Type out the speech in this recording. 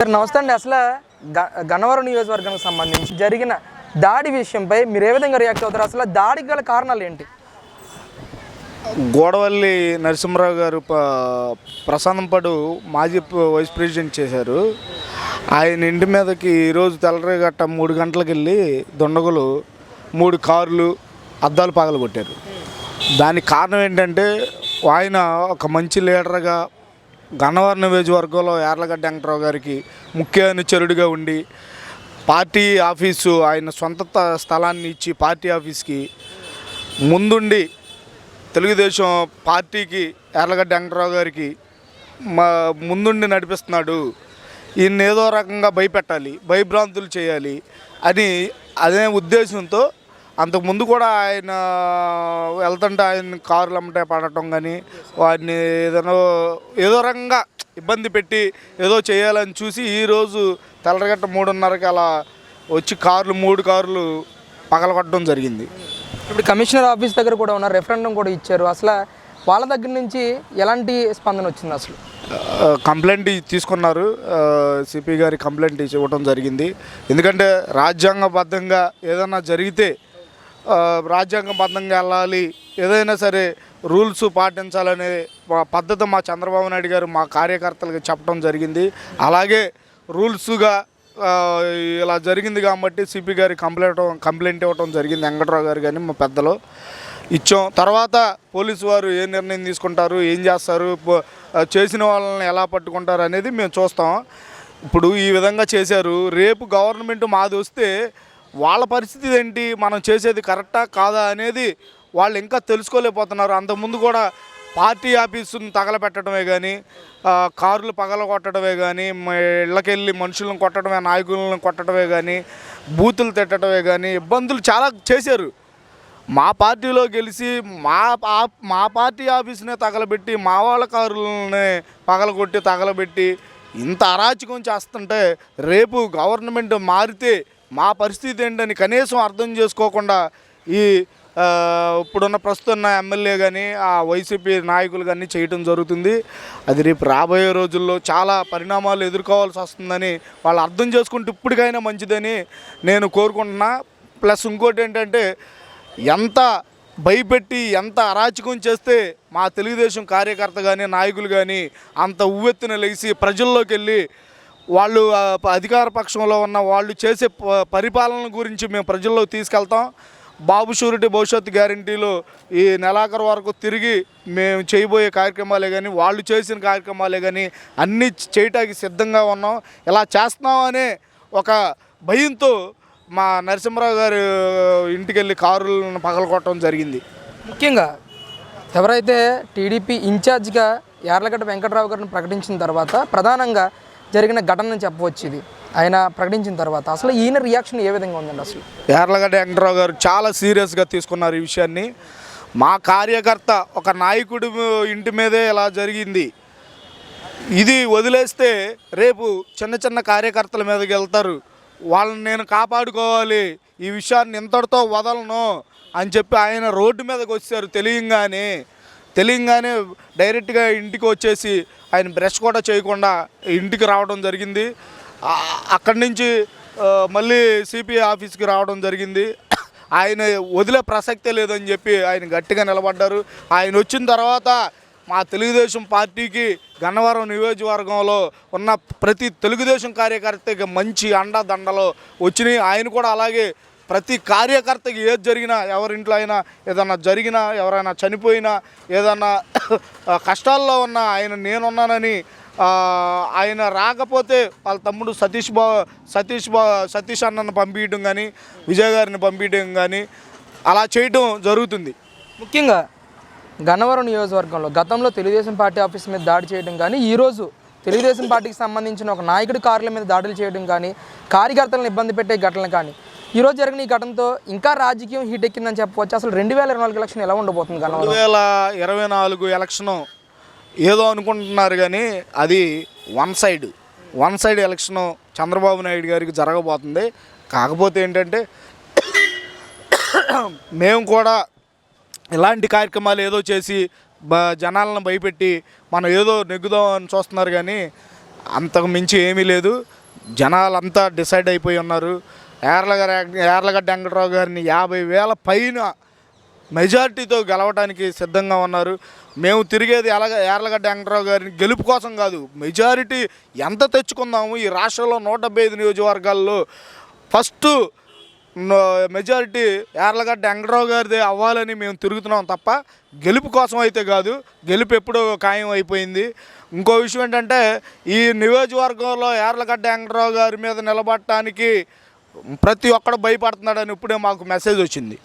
Sir నమస్తే అండి. అసలు గన్నవరం నియోజకవర్గానికి సంబంధించి జరిగిన దాడి విషయంపై మీరు ఏ విధంగా రియాక్ట్ అవుతారు? అసలు దాడికి గల కారణాలు ఏంటి? గోడవల్లి నరసింహరావు గారు ప్రసాదంపాడు మాజీ వైస్ ప్రెసిడెంట్ చేశారు. ఆయన ఇంటి మీదకి ఈరోజు తెల్లరేగట్ట 3 గంటలకు వెళ్ళి దుండగులు 3 కార్లు అద్దాలు పగలగొట్టారు. దానికి కారణం ఏంటంటే ఆయన ఒక మంచి లీడర్గా గన్నవరం నియోజకవర్గంలో యార్లగడ్డ వెంకటరావు గారికి ముఖ్య అనుచరుడిగా ఉండి పార్టీ ఆఫీసు ఆయన సొంత స్థలాన్ని ఇచ్చి పార్టీ ఆఫీస్కి ముందుండి తెలుగుదేశం పార్టీకి యార్లగడ్డ వెంకటరావు గారికి ముందుండి నడిపిస్తున్నాడు, ఈయన ఏదో రకంగా భయపెట్టాలి, భయభ్రాంతులు చేయాలి అని అదే ఉద్దేశంతో అంతకుముందు కూడా ఆయన వెళ్తుంటే ఆయన కారులు అమ్మటే పడటం కానీ వాడిని ఏదో రకంగా ఇబ్బంది పెట్టి ఏదో చేయాలని చూసి ఈరోజు తెల్లరగట్ట 3:30కి అలా వచ్చి 3 కార్లు పగలగొట్టడం జరిగింది. ఇప్పుడు కమిషనర్ ఆఫీస్ దగ్గర కూడా ఉన్న రెఫరెండం కూడా ఇచ్చారు. అసలు వాళ్ళ దగ్గర నుంచి ఎలాంటి స్పందన వచ్చింది? అసలు కంప్లైంట్ తీసుకున్నారు, సిపి గారి కంప్లైంట్ ఇవ్వడం జరిగింది. ఎందుకంటే రాజ్యాంగబద్ధంగా ఏదైనా జరిగితే రాజ్యాంగబద్ధంగా వెళ్ళాలి, ఏదైనా సరే రూల్స్ పాటించాలనే పద్ధతి మా చంద్రబాబు నాయుడు గారు మా కార్యకర్తలకు చెప్పడం జరిగింది. అలాగే రూల్స్గా ఇలా జరిగింది కాబట్టి సిపి గారి కంప్లైంట్ ఇవ్వడం జరిగింది. వెంకటరావు గారు కానీ మా పెద్దలు ఇచ్చాం. తర్వాత పోలీసు వారు ఏ నిర్ణయం తీసుకుంటారు, ఏం చేస్తారు, చేసిన వాళ్ళని ఎలా పట్టుకుంటారు అనేది మేము చూస్తాం. ఇప్పుడు ఈ విధంగా చేశారు, రేపు గవర్నమెంట్ మాది వస్తే వాళ్ళ పరిస్థితి ఏంటి, మనం చేసేది కరెక్టా కాదా అనేది వాళ్ళు ఇంకా తెలుసుకోలేకపోతున్నారు. అంతకుముందు కూడా పార్టీ ఆఫీసును తగలపెట్టడమే కానీ, కార్లు పగలగొట్టడమే కానీ, ఇళ్ళకెళ్ళి మనుషులను కొట్టడమే, నాయకులను కొట్టడమే కానీ, బూతులు తిట్టడమే కానీ ఇబ్బందులు చాలా చేశారు. మా పార్టీలో గెలిచి మా పార్టీ ఆఫీసునే తగలబెట్టి, మా వాళ్ళ కారులని పగలగొట్టి తగలబెట్టి ఇంత అరాచకం చేస్తుంటే రేపు గవర్నమెంట్ మారితే మా పరిస్థితి ఏంటని కనీసం అర్థం చేసుకోకుండా ఈ ఇప్పుడున్న ప్రస్తుతం ఎమ్మెల్యే కానీ ఆ వైసీపీ నాయకులు కానీ చేయటం జరుగుతుంది. అది రేపు రాబోయే రోజుల్లో చాలా పరిణామాలు ఎదుర్కోవాల్సి వస్తుందని వాళ్ళు అర్థం చేసుకుంటే ఇప్పటికైనా మంచిదని నేను కోరుకుంటున్నా. ప్లస్ ఇంకోటి ఏంటంటే ఎంత భయపెట్టి ఎంత అరాచకం చేస్తే మా తెలుగుదేశం కార్యకర్త కానీ నాయకులు కానీ అంత ఉవ్వెత్తున లేచి ప్రజల్లోకి వెళ్ళి వాళ్ళు అధికార పక్షంలో ఉన్న వాళ్ళు చేసే పరిపాలన గురించి మేము ప్రజల్లోకి తీసుకెళ్తాం. బాబు షూరిటీ భవిష్యత్తు గ్యారంటీలో ఈ నెలాఖరు వరకు తిరిగి మేము చేయబోయే కార్యక్రమాలే కానీ వాళ్ళు చేసిన కార్యక్రమాలే కానీ అన్నీ చేయటానికి సిద్ధంగా ఉన్నాం. ఇలా చేస్తున్నామనే ఒక భయంతో మా నరసింహరావు గారు ఇంటికి వెళ్ళి కారులను పగలగొట్టడం జరిగింది. ముఖ్యంగా ఎవరైతే టీడీపీ ఇన్ఛార్జిగా యార్లగడ్డ వెంకటరావు గారిని ప్రకటించిన తర్వాత ప్రధానంగా జరిగిన ఘటన చెప్పవచ్చు. ఇది ఆయన ప్రకటించిన తర్వాత అసలు ఈయన రియాక్షన్ ఏ విధంగా ఉందండి? అసలు యార్లగడ్డ వెంకటరావు గారు చాలా సీరియస్గా తీసుకున్నారు ఈ విషయాన్ని. మా కార్యకర్త ఒక నాయకుడి ఇంటి మీదే ఇలా జరిగింది, ఇది వదిలేస్తే రేపు చిన్న చిన్న కార్యకర్తల మీదకి వెళ్తారు, వాళ్ళని నేను కాపాడుకోవాలి, ఈ విషయాన్ని ఇంతటితో వదలను అని చెప్పి ఆయన రోడ్డు మీదకి వచ్చారు. తెలియంగానే డైరెక్ట్గా ఇంటికి వచ్చేసి ఆయన బ్రష్ కూడా చేయకుండా ఇంటికి రావడం జరిగింది. అక్కడి నుంచి మళ్ళీ సిపిఐ ఆఫీస్కి రావడం జరిగింది. ఆయన వదిలే ప్రసక్తే లేదని చెప్పి ఆయన గట్టిగా నిలబడ్డారు. ఆయన వచ్చిన తర్వాత మా తెలుగుదేశం పార్టీకి గన్నవరం నియోజకవర్గంలో ఉన్న ప్రతి తెలుగుదేశం కార్యకర్తకి మంచి అండదండలు వచ్చినాయి. ఆయన కూడా అలాగే ప్రతి కార్యకర్తకి ఏది జరిగినా, ఎవరింట్లో అయినా ఏదన్నా జరిగినా, ఎవరైనా చనిపోయినా, ఏదన్నా కష్టాల్లో ఉన్నా ఆయన నేనున్నానని, ఆయన రాకపోతే వాళ్ళ తమ్ముడు సతీష్ అన్నను పంపించడం కానీ, విజయ్ గారిని పంపించడం కానీ అలా చేయటం జరుగుతుంది. ముఖ్యంగా గన్నవరం నియోజకవర్గంలో గతంలో తెలుగుదేశం పార్టీ ఆఫీస్ మీద దాడి చేయడం కానీ, ఈరోజు తెలుగుదేశం పార్టీకి సంబంధించిన ఒక నాయకుడి కార్ల మీద దాడులు చేయడం కానీ, కార్యకర్తలను ఇబ్బంది పెట్టే ఘటనలు కానీ, ఈరోజు జరిగిన ఈ ఘటనతో ఇంకా రాజకీయం హీట్ ఎక్కిందని చెప్పవచ్చు. అసలు 2024 ఎలక్షన్ ఎలా ఉండబోతుంది? 2024 ఎలక్షను ఏదో అనుకుంటున్నారు కానీ అది one side election Chandrababu Naidu గారికి జరగబోతుంది. కాకపోతే ఏంటంటే మేము కూడా ఇలాంటి కార్యక్రమాలు ఏదో చేసి జనాలను భయపెట్టి మనం ఏదో నెగ్గుదాం అని చూస్తున్నారు కానీ అంతకు మించి ఏమీ లేదు. జనాలంతా డిసైడ్ అయిపోయి ఉన్నారు. యార్లగడ్డ వెంకటరావు గారిని 50,000 పైన మెజార్టీతో గెలవడానికి సిద్ధంగా ఉన్నారు. మేము తిరిగేది యార్లగడ్డ వెంకటరావు గారిని గెలుపు కోసం కాదు, మెజారిటీ ఎంత తెచ్చుకుందాము. ఈ రాష్ట్రంలో 175 నియోజకవర్గాల్లో ఫస్ట్ మెజారిటీ యార్లగడ్డ వెంకటరావు గారిదే అవ్వాలని మేము తిరుగుతున్నాం తప్ప గెలుపు కోసం అయితే కాదు. గెలుపు ఎప్పుడో ఖాయం అయిపోయింది. ఇంకో విషయం ఏంటంటే, ఈ నియోజకవర్గంలో యార్లగడ్డ వెంకటరావు గారి మీద నిలబడటానికి ప్రతి ఒక్కడు భయపడుతున్నాడని ఇప్పుడే మాకు మెసేజ్ వచ్చింది.